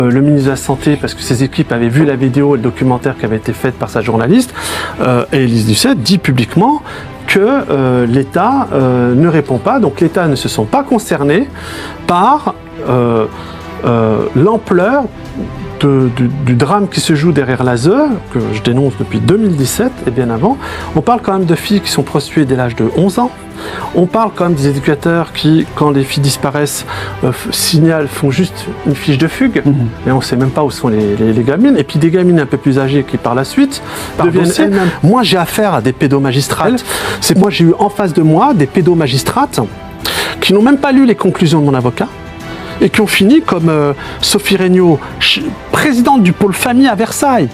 Le ministre de la Santé, parce que ses équipes avaient vu la vidéo et le documentaire qui avait été fait par sa journaliste, et Élise Lucet dit publiquement que l'État ne répond pas, donc l'État ne se sent pas concerné par l'ampleur du drame qui se joue derrière l'ASE, que je dénonce depuis 2017 et bien avant. On parle quand même de filles qui sont prostituées dès l'âge de 11 ans. On parle quand même des éducateurs qui, quand les filles disparaissent, signalent, font juste une fiche de fugue, et on ne sait même pas où sont les gamines. Et puis des gamines un peu plus âgées qui, par la suite, deviennent elles-mêmes. Moi, j'ai affaire à des pédomagistrates. C'est moi, j'ai eu en face de moi des pédomagistrates qui n'ont même pas lu les conclusions de mon avocat, et qui ont fini comme Sophie Regnault, présidente du pôle famille à Versailles,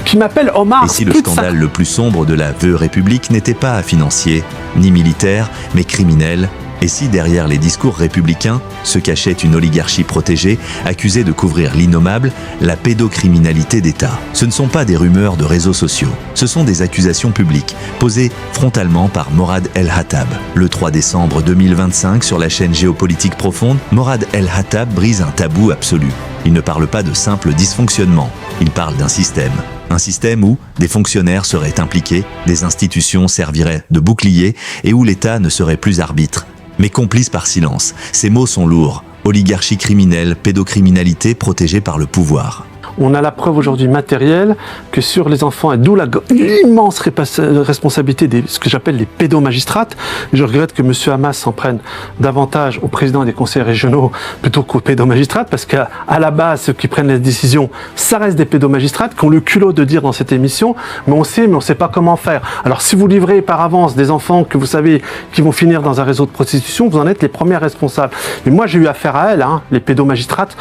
qui m'appelle Omar. Et si le scandale le plus sombre de la Veuve République n'était pas financier, ni militaire, mais criminel, et si derrière les discours républicains se cachait une oligarchie protégée, accusée de couvrir l'innommable, la pédocriminalité d'État. Ce ne sont pas des rumeurs de réseaux sociaux, ce sont des accusations publiques, posées frontalement par Morad El-Hattab. Le 3 décembre 2025, sur la chaîne Géopolitique Profonde, Morad El-Hattab brise un tabou absolu. Il ne parle pas de simple dysfonctionnement, il parle d'un système. Un système où des fonctionnaires seraient impliqués, des institutions serviraient de bouclier et où l'État ne serait plus arbitre, mais complice par silence. Ces mots sont lourds. Oligarchie criminelle, pédocriminalité protégée par le pouvoir. On a la preuve aujourd'hui matérielle que sur les enfants, et d'où l'immense responsabilité de ce que j'appelle les pédomagistrates. Je regrette que M. Hamas s'en prenne davantage au président des conseils régionaux plutôt qu'aux pédomagistrates, parce qu'à la base, ceux qui prennent les décisions, ça reste des pédomagistrates qui ont le culot de dire dans cette émission, mais on sait pas comment faire. Alors si vous livrez par avance des enfants que vous savez qui vont finir dans un réseau de prostitution, vous en êtes les premiers responsables. Mais moi j'ai eu affaire à elles, les pédomagistrates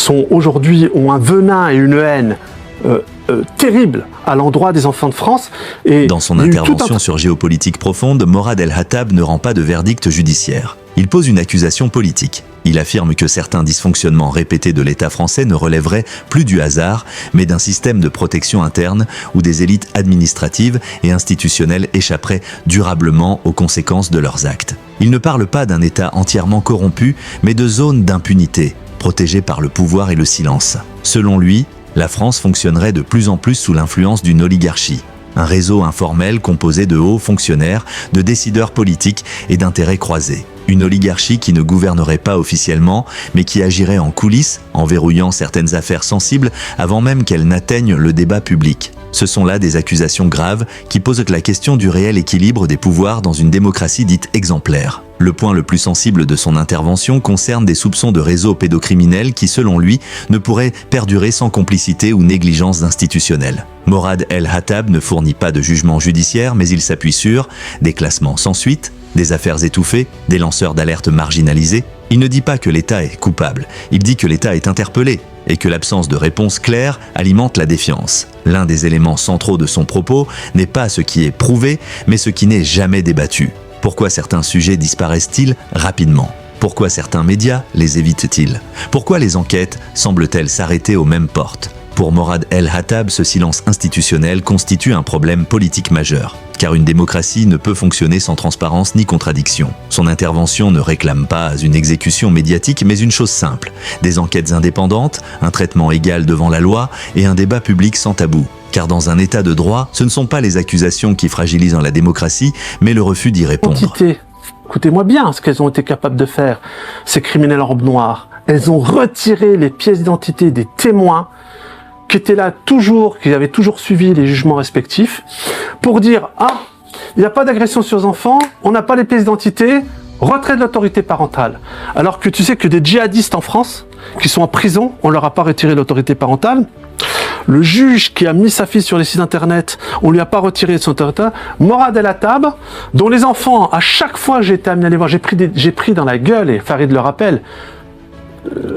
ont un venin et une haine terrible à l'endroit des enfants de France. Et dans son intervention sur Géopolitique Profonde, Morad El-Hattab ne rend pas de verdict judiciaire. Il pose une accusation politique. Il affirme que certains dysfonctionnements répétés de l'État français ne relèveraient plus du hasard, mais d'un système de protection interne où des élites administratives et institutionnelles échapperaient durablement aux conséquences de leurs actes. Il ne parle pas d'un État entièrement corrompu, mais de zones d'impunité, protégées par le pouvoir et le silence. Selon lui, la France fonctionnerait de plus en plus sous l'influence d'une oligarchie. Un réseau informel composé de hauts fonctionnaires, de décideurs politiques et d'intérêts croisés. Une oligarchie qui ne gouvernerait pas officiellement, mais qui agirait en coulisses, en verrouillant certaines affaires sensibles avant même qu'elles n'atteignent le débat public. Ce sont là des accusations graves qui posent la question du réel équilibre des pouvoirs dans une démocratie dite exemplaire. Le point le plus sensible de son intervention concerne des soupçons de réseaux pédocriminels qui, selon lui, ne pourraient perdurer sans complicité ou négligence institutionnelle. Morad El-Hattab ne fournit pas de jugement judiciaire, mais il s'appuie sur des classements sans suite, des affaires étouffées, des lanceurs d'alerte marginalisés. Il ne dit pas que l'État est coupable, il dit que l'État est interpellé et que l'absence de réponse claire alimente la défiance. L'un des éléments centraux de son propos n'est pas ce qui est prouvé, mais ce qui n'est jamais débattu. Pourquoi certains sujets disparaissent-ils rapidement ? Pourquoi certains médias les évitent-ils ? Pourquoi les enquêtes semblent-elles s'arrêter aux mêmes portes ? Pour Morad El-Hattab, ce silence institutionnel constitue un problème politique majeur, car une démocratie ne peut fonctionner sans transparence ni contradiction. Son intervention ne réclame pas une exécution médiatique, mais une chose simple, des enquêtes indépendantes, un traitement égal devant la loi et un débat public sans tabou. Car dans un état de droit, ce ne sont pas les accusations qui fragilisent la démocratie, mais le refus d'y répondre. Écoutez-moi bien ce qu'elles ont été capables de faire, ces criminels en robe noire. Elles ont retiré les pièces d'identité des témoins qui étaient là toujours, qui avaient toujours suivi les jugements respectifs, pour dire « Ah, il n'y a pas d'agression sur les enfants, on n'a pas les pièces d'identité, retrait de l'autorité parentale. » Alors que tu sais que des djihadistes en France, qui sont en prison, on leur a pas retiré l'autorité parentale. Le juge qui a mis sa fille sur les sites internet, on lui a pas retiré son autorité. Morad El-Hattab, dont les enfants, à chaque fois que j'ai été amené à les voir, j'ai pris dans la gueule, et Farid le rappelle,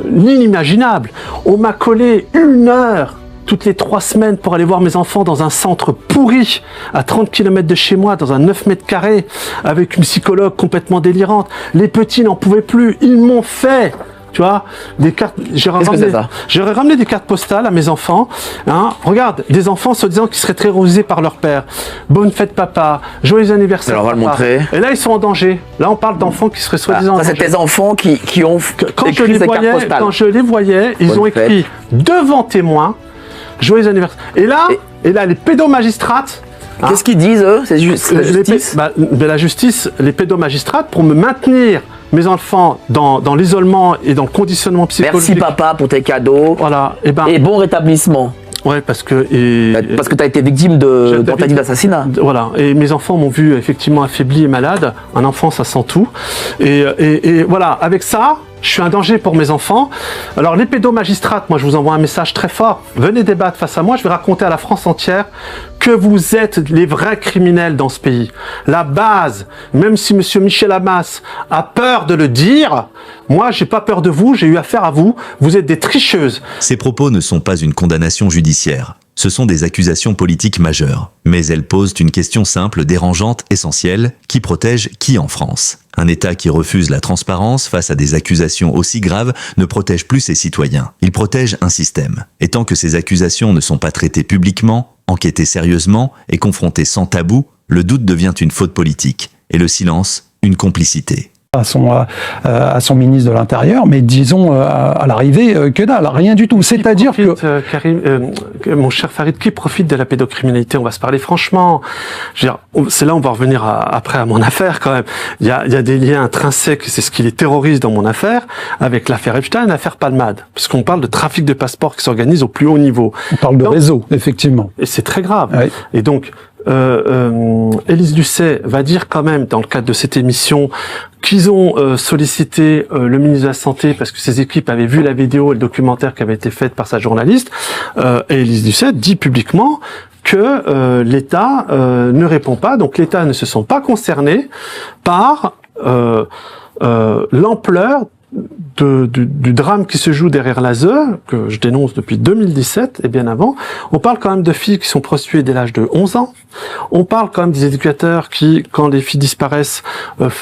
l'inimaginable. On m'a collé 1 heure toutes les 3 semaines pour aller voir mes enfants dans un centre pourri, à 30 km de chez moi, dans un 9 mètres carrés, avec une psychologue complètement délirante. Les petits n'en pouvaient plus. Ils m'ont fait tu vois, des cartes. J'aurais ramené des cartes postales à mes enfants. Hein. Regarde, des enfants se disant qu'ils seraient terrorisés par leur père. Bonne fête papa, joyeux anniversaire. Alors on va le montrer. Et là ils sont en danger. Là on parle d'enfants qui seraient soi-disant en danger. Ça c'est tes enfants qui ont écrit ces cartes postales. Quand je les voyais, ils ont écrit devant témoins, joyeux anniversaire. Et là les pédomagistrates. Qu'est-ce qu'ils disent eux? C'est la justice. La justice, les pédomagistrates, pour me maintenir mes enfants dans l'isolement et dans le conditionnement psychologique. Merci papa pour tes cadeaux. Voilà. Et bon rétablissement. Ouais, parce que tu as été victime de tentative d'assassinat. Voilà. Et mes enfants m'ont vu effectivement affaibli et malade. Un enfant, ça sent tout. Et voilà. Avec ça, je suis un danger pour mes enfants. Alors les pédomagistrates, moi je vous envoie un message très fort. Venez débattre face à moi. Je vais raconter à la France entière que vous êtes les vrais criminels dans ce pays. La base, même si monsieur Michel Hamas a peur de le dire, moi j'ai pas peur de vous, j'ai eu affaire à vous. Vous êtes des tricheuses. Ces propos ne sont pas une condamnation judiciaire. Ce sont des accusations politiques majeures. Mais elles posent une question simple, dérangeante, essentielle. Qui protège qui en France? Un État qui refuse la transparence face à des accusations aussi graves ne protège plus ses citoyens. Il protège un système. Et tant que ces accusations ne sont pas traitées publiquement, enquêtées sérieusement et confrontées sans tabou, le doute devient une faute politique. Et le silence, une complicité. À son ministre de l'Intérieur, mais disons à l'arrivée que dalle, rien du tout. C'est-à-dire que Karim, mon cher Farid, qui profite de la pédocriminalité? On va se parler franchement. C'est là on va revenir après à mon affaire quand même. Il y a des liens intrinsèques, c'est ce qui les terrorise dans mon affaire, avec l'affaire Epstein, l'affaire Palmade, puisqu'on parle de trafic de passeports qui s'organise au plus haut niveau. On parle de réseau, effectivement. Et c'est très grave. Oui. Et donc Élise Lucet va dire quand même dans le cadre de cette émission qu'ils ont sollicité le ministre de la Santé parce que ses équipes avaient vu la vidéo et le documentaire qui avait été fait par sa journaliste. Et Élise Lucet dit publiquement que l'État ne répond pas, donc l'État ne se sent pas concerné par l'ampleur du drame qui se joue derrière l'ASE, que je dénonce depuis 2017 et bien avant. On parle quand même de filles qui sont prostituées dès l'âge de 11 ans. On parle quand même des éducateurs qui, quand les filles disparaissent,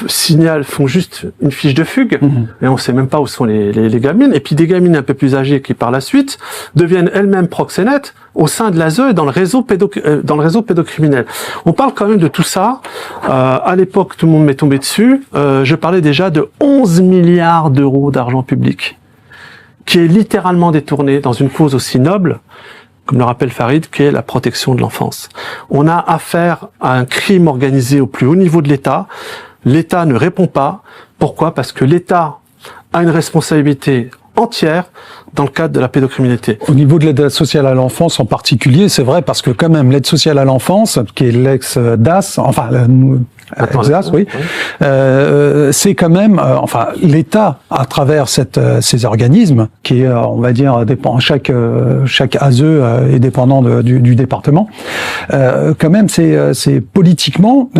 signalent, font juste une fiche de fugue, et on sait même pas où sont les gamines. Et puis des gamines un peu plus âgées qui, par la suite, deviennent elles-mêmes proxénètes au sein de l'ASE et dans le réseau pédocriminel. On parle quand même de tout ça. À l'époque, tout le monde m'est tombé dessus. Je parlais déjà de 11 milliards d'euros d'argent public qui est littéralement détourné dans une cause aussi noble, comme le rappelle Farid, qui est la protection de l'enfance. On a affaire à un crime organisé au plus haut niveau de l'État. L'État ne répond pas. Pourquoi? Parce que l'État a une responsabilité entière dans le cadre de la pédocriminalité. Au niveau de l'aide sociale à l'enfance en particulier, c'est vrai parce que quand même l'aide sociale à l'enfance, qui est l'ex-DAS, enfin ex-DAS, oui, c'est quand même, enfin l'État à travers ces organismes, qui est, on va dire, dépend chaque ASE est dépendant du département. Quand même, c'est politiquement,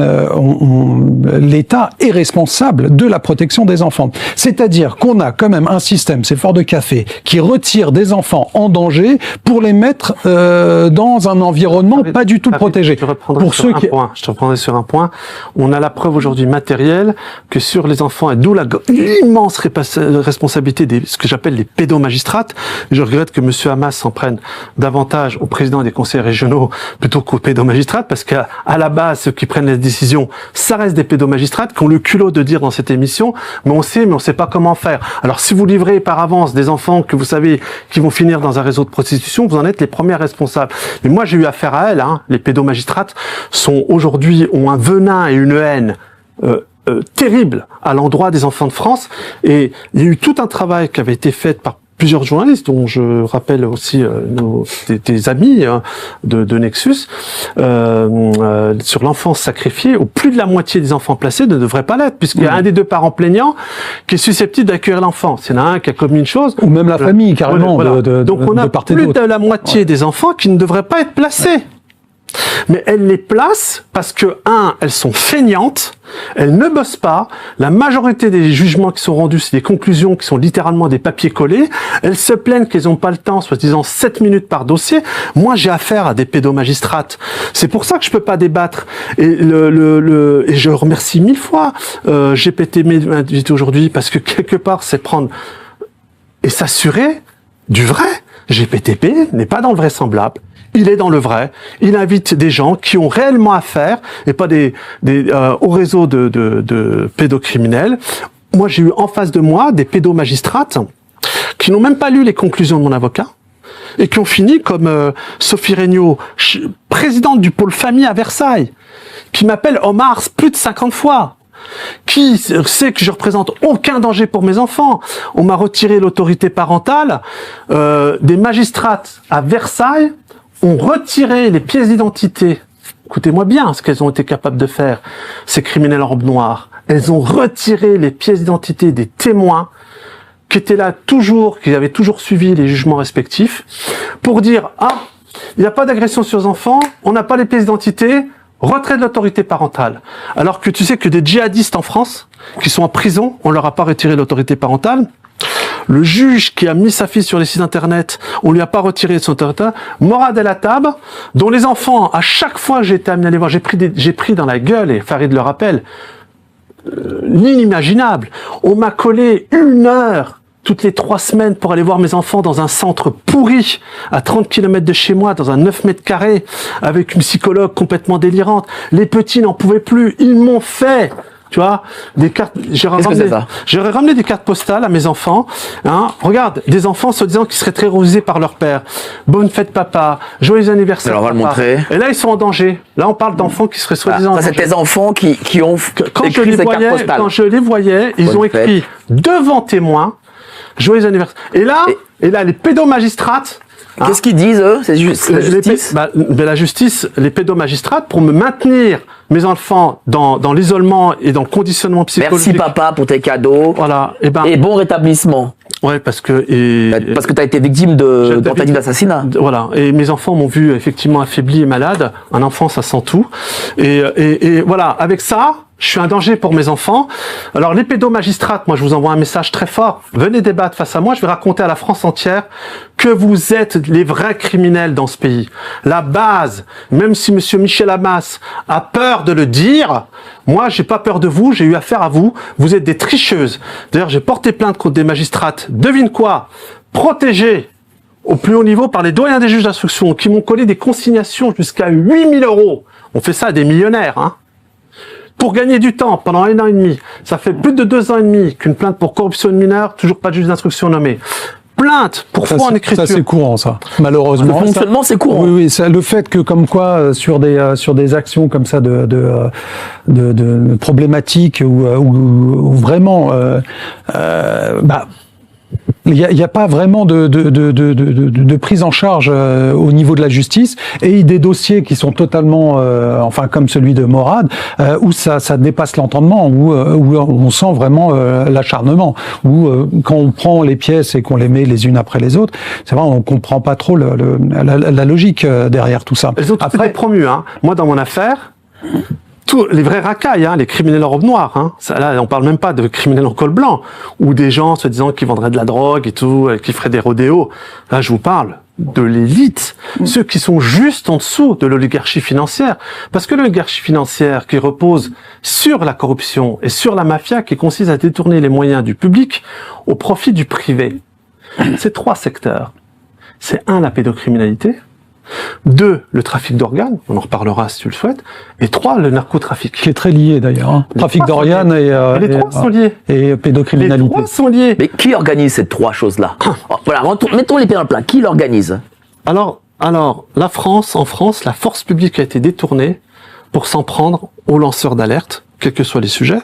l'État est responsable de la protection des enfants. C'est-à-dire qu'on a quand même un système, c'est Fort de Café, qui retire des enfants en danger pour les mettre dans un environnement pas du tout protégé. Je te reprendrai sur un point. On a la preuve aujourd'hui matérielle que sur les enfants, et d'où l'immense responsabilité de ce que j'appelle les pédomagistrates. Je regrette que monsieur Hamas s'en prenne davantage au président des conseils régionaux plutôt qu'aux pédomagistrates, parce qu'à la base, ceux qui prennent les décisions, ça reste des pédomagistrates qui ont le culot de dire dans cette émission, mais on sait pas comment faire. Alors si vous livrez par avance des enfants que vous savez qui vont finir dans un réseau de prostitution, vous en êtes les premiers responsables. Mais moi j'ai eu affaire à elles, hein. Les pédomagistrates ont un venin et une haine terrible à l'endroit des enfants de France, et il y a eu tout un travail qui avait été fait par plusieurs journalistes, dont je rappelle aussi des amis de Nexus, sur l'enfance sacrifiée, où plus de la moitié des enfants placés ne devraient pas l'être, puisqu'il y a un des deux parents plaignants qui est susceptible d'accueillir l'enfant. S'il y en a un qui a commis une chose... Ou même la famille, carrément, voilà. de Donc on a part et plus d'autre. de la moitié des enfants qui ne devraient pas être placés. Mais elles les placent parce que, elles sont feignantes, elles ne bossent pas, la majorité des jugements qui sont rendus, c'est des conclusions qui sont littéralement des papiers collés, elles se plaignent qu'elles n'ont pas le temps, soit disant 7 minutes par dossier. Moi, j'ai affaire à des pédomagistrates. C'est pour ça que je peux pas débattre. Et et je remercie 1000 fois GPT aujourd'hui, parce que quelque part, c'est prendre et s'assurer du vrai. GPTP n'est pas dans le vraisemblable. Il est dans le vrai. Il invite des gens qui ont réellement affaire et pas au réseau de pédocriminels. Moi, j'ai eu en face de moi des pédomagistrates qui n'ont même pas lu les conclusions de mon avocat et qui ont fini comme Sophie Regnault, présidente du pôle famille à Versailles, qui m'appelle Omar plus de 50 fois. Qui sait que je représente aucun danger pour mes enfants. On m'a retiré l'autorité parentale. Des magistrates à Versailles ont retiré les pièces d'identité. Écoutez-moi bien ce qu'elles ont été capables de faire, ces criminels en robe noire. Elles ont retiré les pièces d'identité des témoins qui étaient là toujours, qui avaient toujours suivi les jugements respectifs, pour dire « Ah, il n'y a pas d'agression sur les enfants, on n'a pas les pièces d'identité, retrait de l'autorité parentale. » Alors que tu sais que des djihadistes en France, qui sont en prison, on leur a pas retiré l'autorité parentale. Le juge qui a mis sa fille sur les sites internet, on lui a pas retiré son autorité. Morad El Hattab, dont les enfants, à chaque fois que j'ai été amené à les voir, j'ai pris dans la gueule, et Farid le rappelle, l'inimaginable. On m'a collé 1 heure toutes les 3 semaines pour aller voir mes enfants dans un centre pourri, à 30 km de chez moi, dans un 9 mètres carrés, avec une psychologue complètement délirante. Les petits n'en pouvaient plus. Ils m'ont fait, tu vois, des cartes. J'aurais ramené des cartes postales à mes enfants. Hein. Regarde, des enfants se disant qu'ils seraient terrorisés par leur père. Bonne fête papa, joyeux anniversaire. Alors on va le montrer. Et là ils sont en danger. Là on parle d'enfants qui seraient soi-disant en danger. C'est tes enfants qui ont écrit ces cartes postales. Quand je les voyais, ils ont écrit devant témoins. Joyeux anniversaire. Et là, les pédomagistrates. Qu'est-ce qu'ils disent, eux? C'est la justice? La justice, les pédomagistrates, pour me maintenir mes enfants dans l'isolement et dans le conditionnement psychologique. Merci papa pour tes cadeaux. Voilà. Et bon rétablissement. Ouais, parce que tu as été victime de tentative d'assassinat. Voilà. Et mes enfants m'ont vu effectivement affaibli et malade. Un enfant, ça sent tout. Et voilà. Avec ça, je suis un danger pour mes enfants. Alors, les pédomagistrates, moi, je vous envoie un message très fort. Venez débattre face à moi. Je vais raconter à la France entière que vous êtes les vrais criminels dans ce pays. La base, même si monsieur Michel Hamas a peur de le dire, moi, j'ai pas peur de vous. J'ai eu affaire à vous. Vous êtes des tricheuses. D'ailleurs, j'ai porté plainte contre des magistrates. Devine quoi? Protégées au plus haut niveau par les doyens des juges d'instruction qui m'ont collé des consignations jusqu'à 8 000 €. On fait ça à des millionnaires, hein. Pour gagner du temps pendant 1 an et demi. Ça fait plus de 2 ans et demi qu'une plainte pour corruption de mineurs, toujours pas de juge d'instruction nommé. Plainte pour faux en écriture. Ça c'est courant, ça. Malheureusement. Le fonctionnement, c'est courant. Oui, le fait que comme quoi sur des actions comme ça de problématiques où vraiment il y a pas vraiment de prise en charge au niveau de la justice, et des dossiers qui sont totalement comme celui de Morad où ça dépasse l'entendement, où on sent vraiment l'acharnement, où quand on prend les pièces et qu'on les met les unes après les autres, c'est vrai, on comprend pas trop la logique derrière tout ça. Elles ont toutes été promues, hein. Moi dans mon affaire, tous les vrais racailles, hein, les criminels en robe noire, hein. Ça, là, on parle même pas de criminels en col blanc, ou des gens se disant qu'ils vendraient de la drogue et tout, qui feraient des rodéos. Là, je vous parle de l'élite, ceux qui sont juste en dessous de l'oligarchie financière. Parce que l'oligarchie financière qui repose sur la corruption et sur la mafia qui consiste à détourner les moyens du public au profit du privé. C'est 3 secteurs. C'est 1, la pédocriminalité. 2, le trafic d'organes, on en reparlera si tu le souhaites, et 3, le narcotrafic. Qui est très lié d'ailleurs, hein. Trafic d'organes les 3 sont liés. Et pédocriminalité. Les 3 sont liés. Mais qui organise ces 3 choses-là? Voilà, mettons les pieds dans le plat. Qui l'organise? Alors, en France, la force publique a été détournée pour s'en prendre aux lanceurs d'alerte, quels que soient les sujets.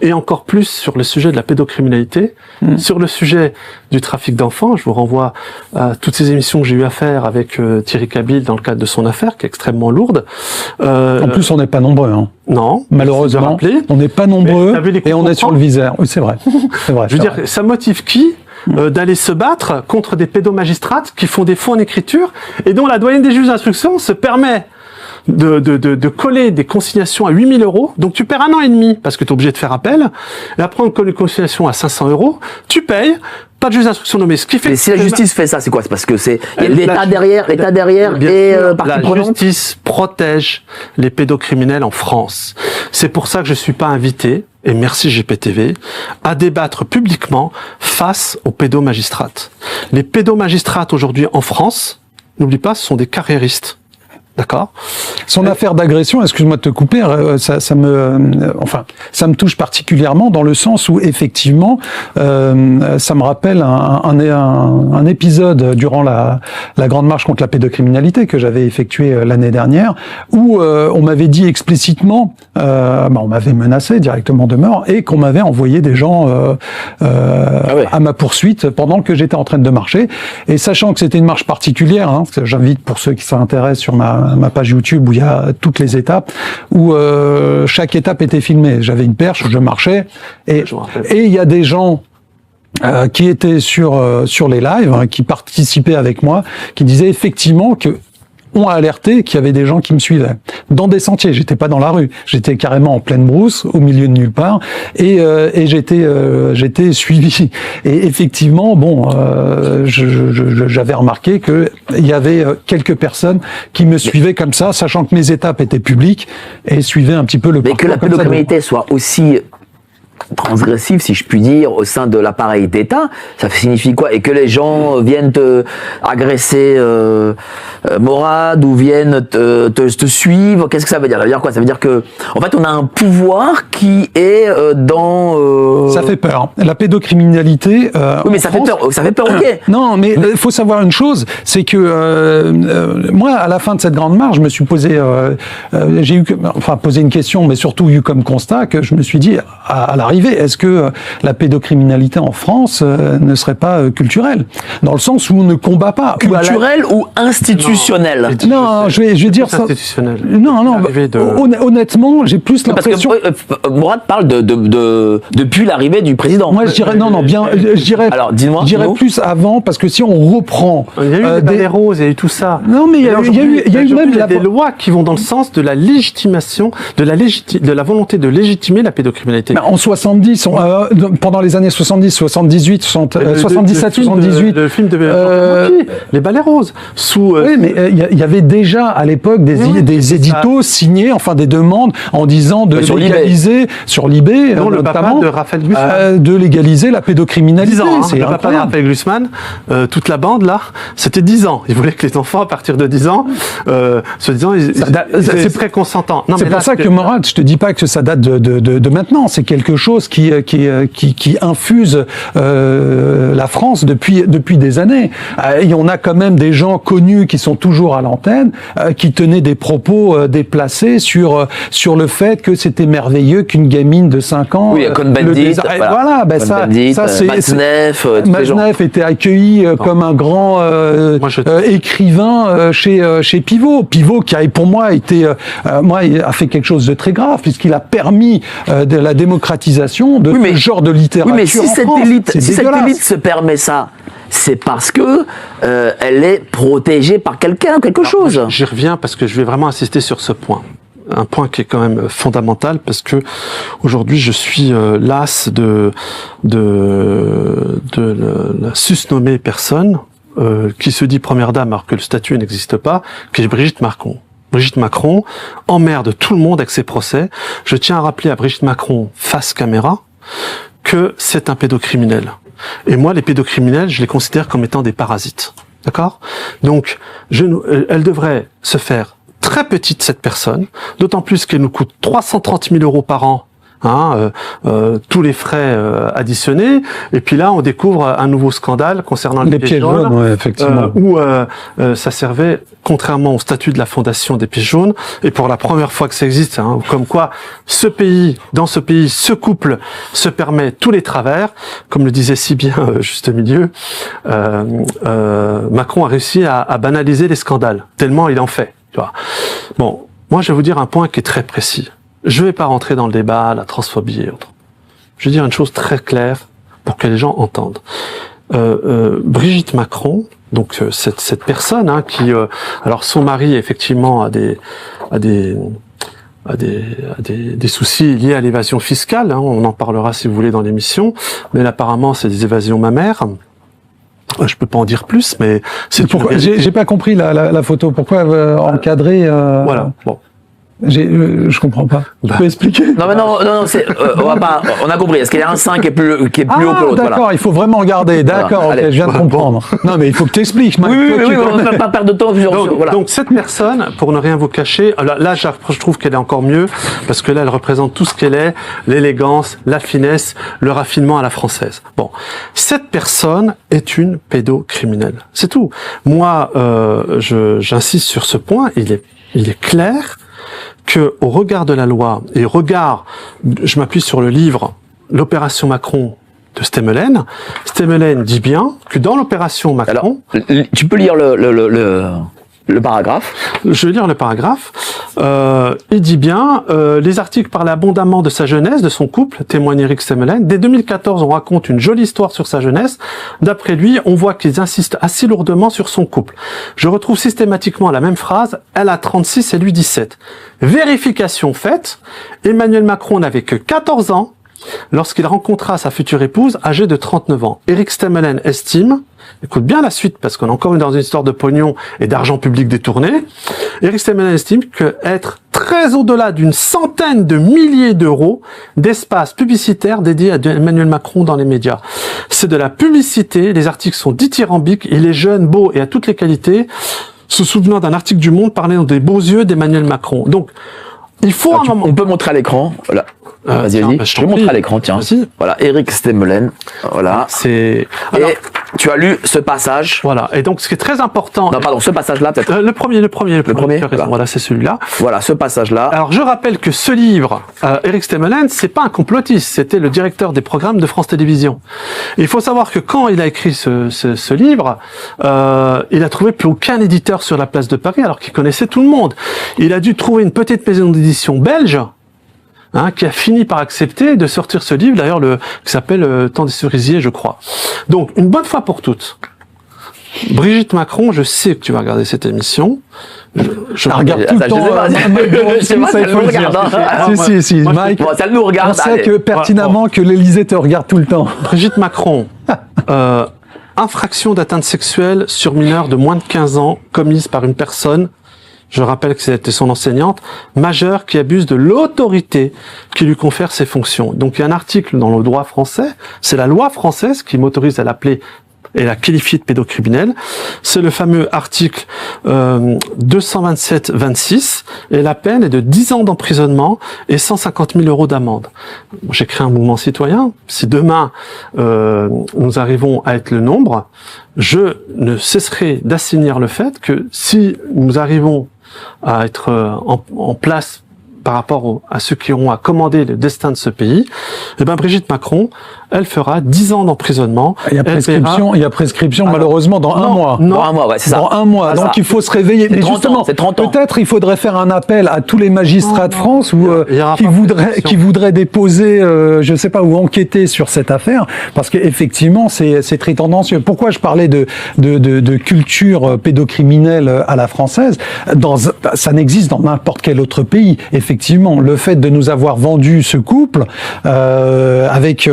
Et encore plus sur le sujet de la pédocriminalité, sur le sujet du trafic d'enfants. Je vous renvoie à toutes ces émissions que j'ai eu à faire avec Thierry Cabil dans le cadre de son affaire, qui est extrêmement lourde. En plus, on n'est pas nombreux. Hein. Non, malheureusement, on n'est pas nombreux et on est sur le viseur. Oui, c'est vrai. C'est vrai. Je veux dire, ça motive qui d'aller se battre contre des pédomagistrates qui font des faux en écriture et dont la doyenne des juges d'instruction se permet de coller des consignations à 8 000 €, donc tu perds 1 an et demi parce que tu es obligé de faire appel, et après on colle une consignation à 500 €, tu payes, pas de juge d'instruction nommé. Ce qui fait. Mais si la justice fait ça, c'est quoi? C'est parce que c'est l'État derrière et partie prenante. La justice protège les pédocriminels en France. C'est pour ça que je suis pas invité et merci GPTV, à débattre publiquement face aux pédomagistrates. Les pédomagistrates aujourd'hui en France, n'oublie pas, ce sont des carriéristes. D'accord. Son affaire d'agression, excuse-moi de te couper, ça me touche particulièrement dans le sens où effectivement, ça me rappelle un épisode durant la grande marche contre la pédocriminalité que j'avais effectuée l'année dernière, où on m'avait dit explicitement, on m'avait menacé directement de mort et qu'on m'avait envoyé des gens à ma poursuite pendant que j'étais en train de marcher. Et sachant que c'était une marche particulière, hein, j'invite pour ceux qui s'intéressent sur ma page YouTube où il y a toutes les étapes, où chaque étape était filmée. J'avais une perche, je marchais, et il y a des gens qui étaient sur les lives, hein, qui participaient avec moi, qui disaient effectivement que ont alerté qu'il y avait des gens qui me suivaient dans des sentiers. J'étais pas dans la rue, j'étais carrément en pleine brousse, au milieu de nulle part, et j'étais suivi. Et effectivement, j'avais remarqué que il y avait quelques personnes qui me suivaient comme ça, sachant que mes étapes étaient publiques et suivaient un petit peu le parcours. Mais que la pédocriminalité soit aussi transgressif, si je puis dire, au sein de l'appareil d'État, ça signifie quoi? Et que les gens viennent te agresser Morad ou viennent te suivre, qu'est-ce que ça veut dire? Ça veut dire quoi? Ça veut dire que, en fait, on a un pouvoir qui est dans... Ça fait peur. La pédocriminalité... oui, mais ça fait peur, ok. Non, mais il faut savoir une chose, c'est que moi, à la fin de cette grande marche, je me suis posé... posé une question, mais surtout eu comme constat que je me suis dit, à l'arrivée, est-ce que la pédocriminalité en France ne serait pas culturelle? Dans le sens où on ne combat pas. Culturelle ou institutionnelle? Non, je vais dire ça. Institutionnel. Non, Honnêtement, j'ai plus l'impression... Parce que Morad parle depuis l'arrivée du président. Moi, je dirais, Alors, dis-moi. Je dirais plus avant, parce que si on reprend... Il y a eu les balais roses, il y a eu tout ça. Non, mais il y a eu même des lois qui vont dans le sens de la légitimation, de la volonté de légitimer la pédocriminalité. En 70, pendant les années 70, 78, 77, 78... Le film de les balais roses. Oui, mais il y avait déjà à l'époque des éditos signés, enfin des demandes en disant de légaliser sur Libé, notamment le papa de Raphaël Glucksmann, de légaliser la pédocriminalité. 10 ans, c'est le papa de Raphaël Glucksmann, toute la bande là, c'était 10 ans. Ils voulaient que les enfants à partir de 10 ans, se disant, c'est préconsentant. C'est pour ça que Morad, je te dis pas que ça date de maintenant. C'est quelque chose qui infuse la France depuis des années. Et on a quand même des gens connus qui sont toujours à l'antenne, qui tenaient des propos déplacés sur le fait que c'était merveilleux qu'une gamine de 5 ans... Oui, Cohn-Bendit, voilà, ça c'est... Matzneff était accueilli comme un grand écrivain chez Pivot. Pivot qui a pour moi a fait quelque chose de très grave, puisqu'il a permis de la démocratisation de ce genre de littérature. Oui, mais si cette élite se permet ça, c'est parce que elle est protégée par quelque chose. J'y reviens parce que je vais vraiment insister sur ce point. Un point qui est quand même fondamental parce que aujourd'hui je suis las de la susnommée personne qui se dit première dame alors que le statut n'existe pas, qui est Brigitte Macron. Brigitte Macron emmerde tout le monde avec ses procès. Je tiens à rappeler à Brigitte Macron face caméra que c'est un pédocriminel. Et moi, les pédocriminels, je les considère comme étant des parasites. D'accord? Donc, elle devrait se faire très petite, cette personne, d'autant plus qu'elle nous coûte 330 000 € par an, tous les frais additionnés, et puis là on découvre un nouveau scandale concernant les pièges jaunes, effectivement. où ça servait, contrairement au statut de la fondation des pièges jaunes, et pour la première fois que ça existe, comme quoi dans ce pays, ce couple se permet tous les travers, comme le disait si bien Juste Milieu, Macron a réussi à banaliser les scandales, tellement il en fait. Tu vois. Bon, moi je vais vous dire un point qui est très précis. Je ne vais pas rentrer dans le débat, la transphobie et autres. Je vais dire une chose très claire pour que les gens entendent. Brigitte Macron, donc cette personne qui, alors son mari effectivement a des soucis liés à l'évasion fiscale. On en parlera si vous voulez dans l'émission, mais là, apparemment c'est des évasions mammaires. Je peux pas en dire plus, mais c'est pourquoi j'ai pas compris la photo. Pourquoi encadrer Voilà. Bon. Je comprends pas. Tu peux expliquer? Non, mais non, on a compris. Est-ce qu'il y a un sein qui est plus haut que l'autre? D'accord, voilà. Il faut vraiment regarder. D'accord, voilà. ok, je viens de comprendre. Non, mais il faut que tu expliques. Oui, on ne va pas perdre de temps. Donc cette personne, pour ne rien vous cacher, là je trouve qu'elle est encore mieux, parce que là, elle représente tout ce qu'elle est, l'élégance, la finesse, le raffinement à la française. Bon, cette personne est une pédocriminelle. C'est tout. Moi, j'insiste sur ce point, il est clair que, au regard de la loi et je m'appuie sur le livre L'opération Macron de Stemmelen. Stemmelen dit bien que dans l'opération Macron... Alors, tu peux lire le paragraphe. Je vais lire le paragraphe. Il dit bien, les articles parlaient abondamment de sa jeunesse, de son couple, témoigne Eric Stemmelen. Dès 2014, on raconte une jolie histoire sur sa jeunesse. D'après lui, on voit qu'ils insistent assez lourdement sur son couple. Je retrouve systématiquement la même phrase, elle a 36 et lui 17. Vérification faite, Emmanuel Macron n'avait que 14 ans lorsqu'il rencontra sa future épouse âgée de 39 ans. Eric Stemmelen estime, écoute bien la suite parce qu'on est encore dans une histoire de pognon et d'argent public détourné, Eric Stemmelen estime que être très au-delà d'une centaine de milliers d'euros d'espace publicitaire dédié à Emmanuel Macron dans les médias. C'est de la publicité, les articles sont dithyrambiques, il est jeune, beau et a toutes les qualités, se souvenant d'un article du Monde parlant des beaux yeux d'Emmanuel Macron. Donc, il faut un moment... On peut montrer à l'écran, voilà. Vas-y. Je vais montrer à l'écran, tiens. Voilà, Eric Stemmelen. Voilà. Alors, et tu as lu ce passage. Voilà. Et donc, ce qui est très important. Non, pardon, ce passage-là, peut-être. Le premier. Tu as raison. Voilà, c'est celui-là. Voilà, ce passage-là. Alors, je rappelle que ce livre, Eric Stemmelen, c'est pas un complotiste. C'était le directeur des programmes de France Télévisions. Et il faut savoir que quand il a écrit ce livre, il a trouvé plus aucun éditeur sur la place de Paris, alors qu'il connaissait tout le monde. Il a dû trouver une petite maison d'édition belge, qui a fini par accepter de sortir ce livre, d'ailleurs, qui s'appelle Temps des cerisiers, je crois. Donc, une bonne fois pour toutes, Brigitte Macron, je sais que tu vas regarder cette émission. Je regarde tout le temps. Si, Mike. Bon, ça nous regarde. On sait que pertinemment que l'Élysée te regarde tout le temps. Brigitte Macron, infraction d'atteinte sexuelle sur mineur de moins de 15 ans commise par une personne, je rappelle que c'était son enseignante, majeure qui abuse de l'autorité qui lui confère ses fonctions. Donc il y a un article dans le droit français, c'est la loi française qui m'autorise à l'appeler et la qualifier de pédocriminel. C'est le fameux article 227-26 et la peine est de 10 ans d'emprisonnement et 150 000 € d'amende. J'ai créé un mouvement citoyen. Si demain nous arrivons à être le nombre, je ne cesserai d'assainir le fait que si nous arrivons à être en place par rapport à ceux qui auront à commander le destin de ce pays, eh ben Brigitte Macron, elle fera 10 ans d'emprisonnement. Il y a prescription, malheureusement dans un mois. Dans un mois, ouais, c'est ça. Dans un mois. Donc il faut se réveiller. Mais justement, peut-être il faudrait faire un appel à tous les magistrats de France qui voudraient déposer, je sais pas, ou enquêter sur cette affaire, parce qu'effectivement c'est très tendancieux. Pourquoi je parlais de culture pédocriminelle à la française? Ça n'existe dans n'importe quel autre pays. Effectivement, le fait de nous avoir vendu ce couple avec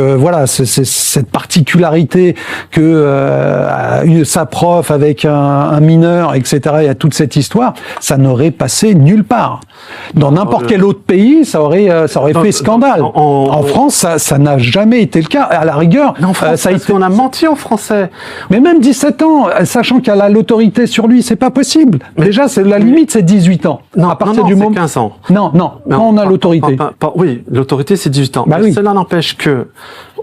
cette particularité que sa prof avec un mineur, etc. Il y a toute cette histoire, ça n'aurait passé nulle part. Dans n'importe quel autre pays, ça aurait fait scandale. En France, ça n'a jamais été le cas. À la rigueur, on a menti en français. Mais même 17 ans, sachant qu'elle a l'autorité sur lui, c'est pas possible. Déjà, la limite, c'est 18 ans. Non, à partir du moment 15 ans. Non, quand on a l'autorité. Oui, l'autorité, c'est 18 ans. Bah oui. Cela n'empêche que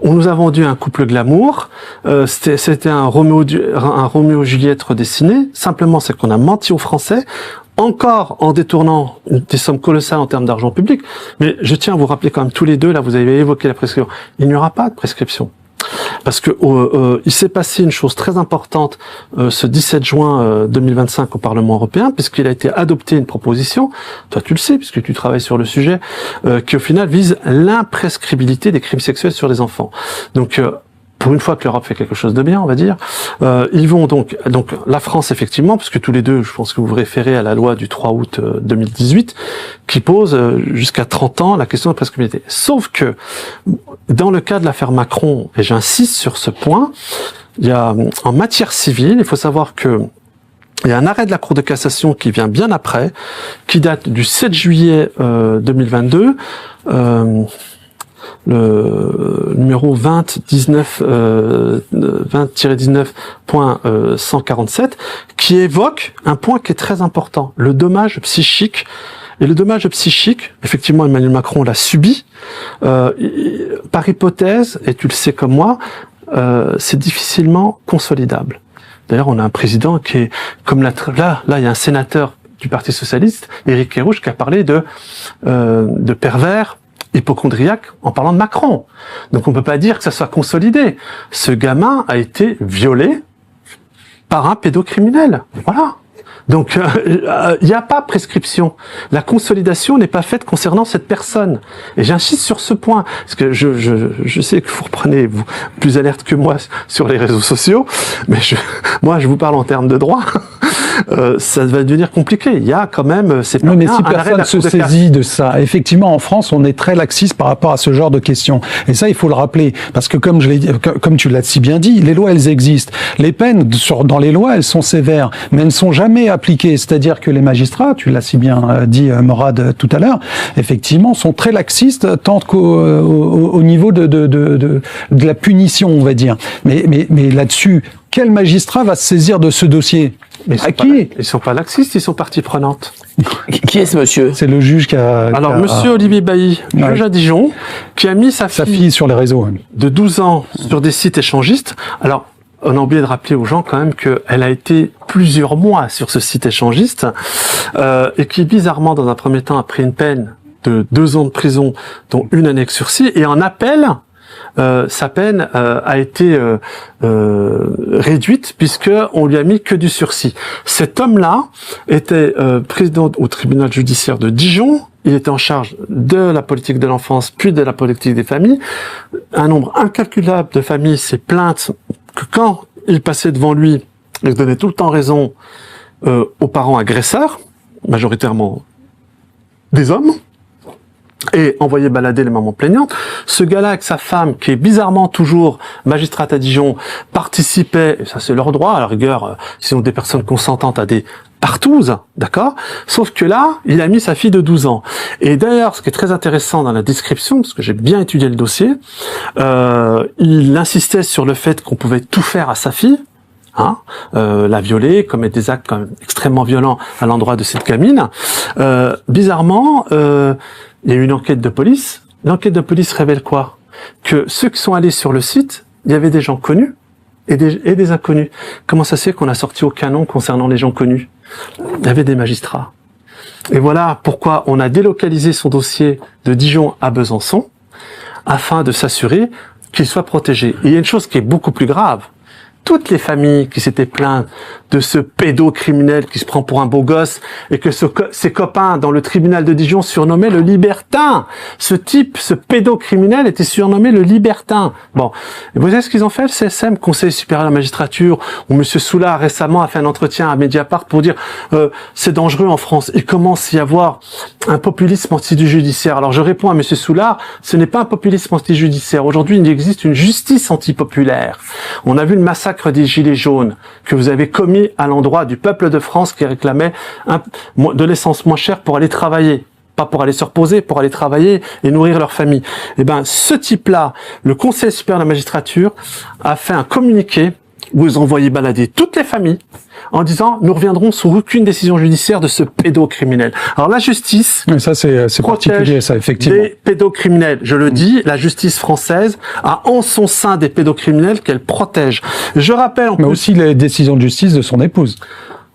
on nous a vendu un couple glamour. C'était un Roméo Juliette redessiné. Simplement, c'est qu'on a menti aux Français, encore en détournant des sommes colossales en termes d'argent public. Mais je tiens à vous rappeler quand même tous les deux, là, vous avez évoqué la prescription. Il n'y aura pas de prescription. Parce que il s'est passé une chose très importante ce 17 juin 2025 au Parlement européen, puisqu'il a été adopté une proposition, toi tu le sais puisque tu travailles sur le sujet, qui au final vise l'imprescriptibilité des crimes sexuels sur les enfants. Donc pour une fois que l'Europe fait quelque chose de bien, on va dire, ils vont donc la France effectivement, parce que tous les deux, je pense que vous vous référez à la loi du 3 août 2018, qui pose jusqu'à 30 ans la question de prescriptibilité. Sauf que dans le cas de l'affaire Macron, et j'insiste sur ce point, il y a en matière civile, il faut savoir que Il y a un arrêt de la Cour de cassation qui vient bien après, qui date du 7 juillet 2022, le numéro 20-19.147, qui évoque un point qui est très important, le dommage psychique. Et le dommage psychique, effectivement, Emmanuel Macron l'a subi, par hypothèse, et tu le sais comme moi, c'est difficilement consolidable. D'ailleurs, on a un président qui est, comme là, il y a un sénateur du Parti Socialiste, Éric Kerrouche, qui a parlé de pervers hypocondriaque en parlant de Macron. Donc on peut pas dire que ça soit consolidé. Ce gamin a été violé par un pédocriminel. Voilà. Donc il n'y a pas prescription. La consolidation n'est pas faite concernant cette personne. Et j'insiste sur ce point, parce que je sais que vous reprenez vous plus alerte que moi sur les réseaux sociaux, mais moi je vous parle en termes de droit. Ça va devenir compliqué. Il y a quand même, c'est pas mais bien, si personne se saisit de ça, effectivement, en France, on est très laxiste par rapport à ce genre de questions. Et ça, il faut le rappeler, parce que comme tu l'as si bien dit, les lois, elles existent. Les peines dans les lois, elles sont sévères, mais elles ne sont jamais appliquées. C'est-à-dire que les magistrats, tu l'as si bien dit, Morad, tout à l'heure, effectivement, sont très laxistes, tant qu'au niveau de la punition, on va dire. Mais là-dessus, quel magistrat va se saisir de ce dossier? À qui? Ils sont pas laxistes, ils sont partie prenante. Qui est ce monsieur? C'est le juge qui a... Alors, monsieur Olivier Bailly, juge à Dijon, qui a mis sa fille sur les réseaux de 12 ans sur des sites échangistes. Alors, on a oublié de rappeler aux gens quand même qu'elle a été plusieurs mois sur ce site échangiste, et qui, bizarrement, dans un premier temps, a pris une peine de 2 ans de prison, dont 1 année de sursis, et en appel... sa peine a été réduite puisque on lui a mis que du sursis. Cet homme-là était président au tribunal judiciaire de Dijon. Il était en charge de la politique de l'enfance puis de la politique des familles. Un nombre incalculable de familles s'est plainte que quand il passait devant lui, il donnait tout le temps raison aux parents agresseurs, majoritairement des hommes, et envoyer balader les mamans plaignantes. Ce gars-là, avec sa femme, qui est bizarrement toujours magistrate à Dijon, participait, et ça c'est leur droit, à la rigueur, s'ils ont des personnes consentantes à des partouzes, d'accord? Sauf que là, il a mis sa fille de 12 ans. Et d'ailleurs, ce qui est très intéressant dans la description, parce que j'ai bien étudié le dossier, il insistait sur le fait qu'on pouvait tout faire à sa fille, la violer, commettre des actes quand même extrêmement violents à l'endroit de cette gamine. Bizarrement, il y a eu une enquête de police. L'enquête de police révèle quoi? Que ceux qui sont allés sur le site, il y avait des gens connus et des inconnus. Comment ça se fait qu'on a sorti aucun nom concernant les gens connus? Il y avait des magistrats. Et voilà pourquoi on a délocalisé son dossier de Dijon à Besançon, afin de s'assurer qu'il soit protégé. Et il y a une chose qui est beaucoup plus grave. Toutes les familles qui s'étaient plaintes de ce pédocriminel qui se prend pour un beau gosse et que ses copains dans le tribunal de Dijon surnommaient le libertin. Ce type, ce pédocriminel était surnommé le libertin. Bon. Et vous savez ce qu'ils ont fait, le CSM, Conseil supérieur de la magistrature, où M. Soulard récemment a fait un entretien à Mediapart pour dire c'est dangereux en France. Il commence à y avoir un populisme anti-judiciaire. Alors je réponds à M. Soulard, ce n'est pas un populisme anti-judiciaire. Aujourd'hui, il existe une justice antipopulaire. On a vu le massacre des Gilets jaunes que vous avez commis à l'endroit du peuple de France qui réclamait de l'essence moins chère pour aller travailler. Pas pour aller se reposer, pour aller travailler et nourrir leur famille. Eh ben, ce type-là, le Conseil supérieur de la magistrature a fait un communiqué où ils ont envoyé balader toutes les familles en disant « Nous reviendrons sur aucune décision judiciaire de ce pédocriminel ». Alors la justice... Mais ça, c'est particulier, ça, effectivement. Des pédocriminels, je le dis, la justice française a en son sein des pédocriminels qu'elle protège. Je rappelle... Mais aussi les décisions de justice de son épouse.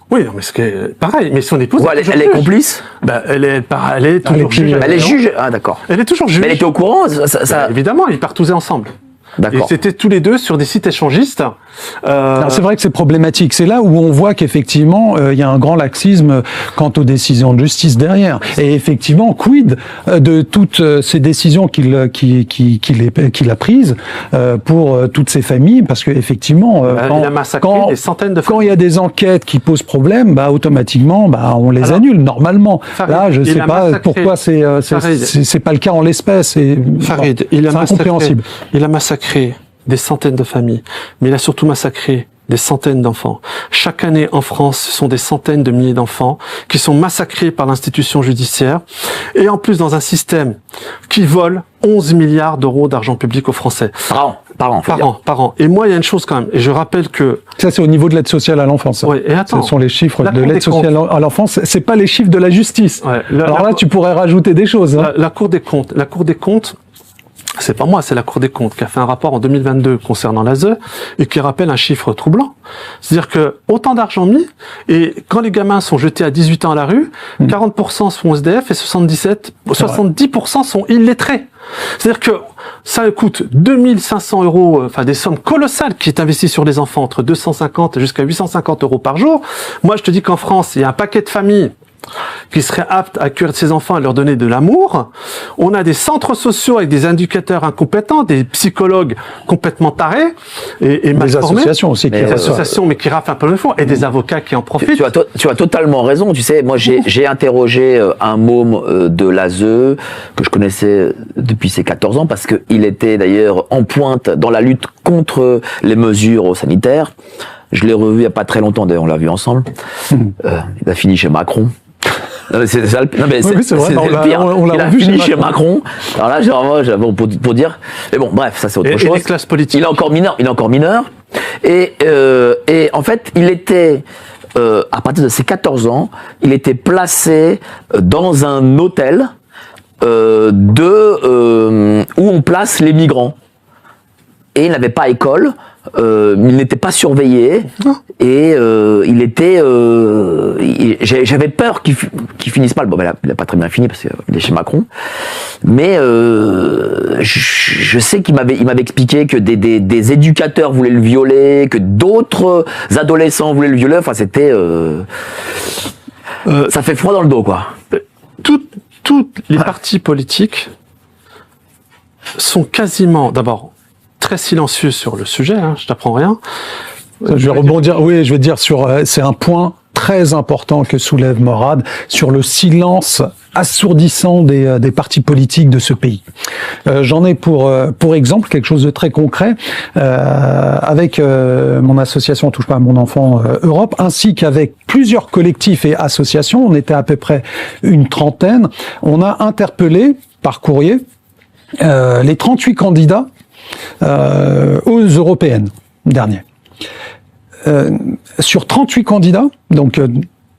Oui, non, mais c'est pareil. Mais son épouse... Elle est complice? Elle est toujours juge. Elle est juge? Ah, d'accord. Elle est toujours juge. Mais elle était au courant? Ça... Évidemment, ils partouzaient ensemble. D'accord. Et c'était tous les deux sur des sites échangistes. C'est vrai que c'est problématique. C'est là où on voit qu'effectivement, il y a un grand laxisme quant aux décisions de justice derrière. Et effectivement, quid de toutes ces décisions qu'il a prises pour toutes ces familles? Parce que effectivement, il a massacré des centaines de familles. Quand il y a des enquêtes qui posent problème, bah automatiquement, bah on les annule normalement. Farid, là, je sais pas pourquoi c'est pas le cas en l'espèce. Farid, c'est incompréhensible. Il a massacré des centaines de familles, mais il a surtout massacré des centaines d'enfants. Chaque année en France, ce sont des centaines de milliers d'enfants qui sont massacrés par l'institution judiciaire et en plus dans un système qui vole 11 milliards d'euros d'argent public aux Français. Par an. Et moi, il y a une chose quand même, et je rappelle que... Ça, c'est au niveau de l'aide sociale à l'enfance. Oui, et attends. Ce sont les chiffres de l'aide sociale à l'enfance. C'est pas les chiffres de la justice. Ouais, alors là, tu pourrais rajouter des choses. Hein. La Cour des comptes, c'est pas moi, c'est la Cour des comptes qui a fait un rapport en 2022 concernant l'ASE et qui rappelle un chiffre troublant. C'est-à-dire que autant d'argent mis, et quand les gamins sont jetés à 18 ans à la rue, 40% sont SDF et 70% sont illettrés. C'est-à-dire que ça coûte 2500 euros, enfin des sommes colossales qui est investi sur les enfants, entre 250 jusqu'à 850 euros par jour. Moi, je te dis qu'en France, il y a un paquet de familles qui seraient aptes à accueillir ces enfants et leur donner de l'amour. On a des centres sociaux avec des éducateurs incompétents, des psychologues complètement tarés et mal des formés. associations aussi. Des associations, mais qui raflent un peu le fond, et des avocats qui en profitent. Tu as totalement raison. Tu sais, moi, j'ai interrogé un môme de l'ASE que je connaissais depuis ses 14 ans parce qu'il était d'ailleurs en pointe dans la lutte contre les mesures sanitaires. Je l'ai revu il n'y a pas très longtemps, d'ailleurs, on l'a vu ensemble. Il a fini chez Macron. Non mais c'est ça le pire. On l'a vu chez Macron. Alors là, j'avais pour dire. Mais bon, bref, ça c'est autre chose. Et les classes politiques. Il est encore mineur. Et en fait, il était à partir de ses 14 ans, il était placé dans un hôtel où on place les migrants. Et il n'avait pas école. Il n'était pas surveillé et il était. J'avais peur qu'il finisse mal. Bon, il a pas très bien fini parce qu'il est chez Macron. Mais je sais qu'il m'avait expliqué que des éducateurs voulaient le violer, que d'autres adolescents voulaient le violer. Enfin, c'était. Ça fait froid dans le dos, quoi. Toutes les partis politiques sont quasiment, d'abord, très silencieux sur le sujet, hein, je t'apprends rien. Je vais rebondir, oui, je vais dire sur, c'est un point très important que soulève Morad sur le silence assourdissant des partis politiques de ce pays. J'en ai pour exemple quelque chose de très concret avec mon association Touche pas à mon enfant Europe, ainsi qu'avec plusieurs collectifs et associations, on était à peu près une trentaine, on a interpellé par courrier les 38 candidats aux européennes dernier. Sur 38 candidats, donc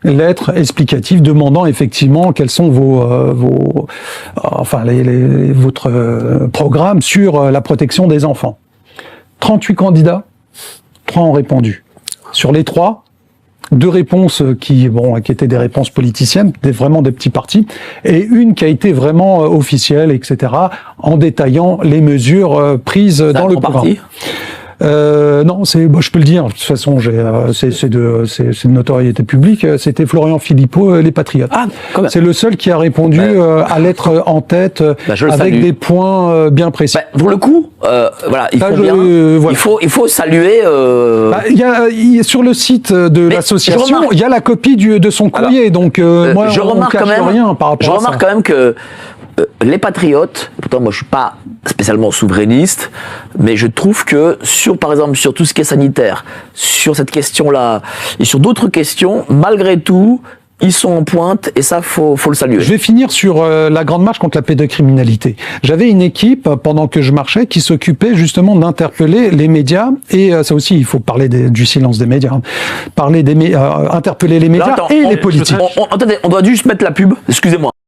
lettres explicatives demandant effectivement quels sont votre programme sur la protection des enfants. 38 candidats, 3 ont répondu. Sur les 3, 2 réponses qui étaient des réponses politiciennes, vraiment des petits partis, et une qui a été vraiment officielle, etc., en détaillant les mesures prises dans le programme. Non, je peux le dire. De toute façon, c'est de notoriété publique. C'était Florian Philippot, les Patriotes. Ah, c'est le seul qui a répondu à l'être en tête avec des points bien précis. Pour le coup, voilà, il faut saluer. Sur le site de l'association, il y a la copie de son courrier. Alors, donc moi, je remarque quand même rien par rapport à ça. Je remarque quand même que les patriotes, pourtant moi je suis pas spécialement souverainiste, mais je trouve que par exemple sur tout ce qui est sanitaire, sur cette question-là et sur d'autres questions, malgré tout, ils sont en pointe et ça faut le saluer. Je vais finir sur la grande marche contre la pédocriminalité. J'avais une équipe pendant que je marchais qui s'occupait justement d'interpeller les médias et ça aussi il faut parler du silence des médias, interpeller les médias et les politiques. Attendez, on doit juste mettre la pub. Excusez-moi.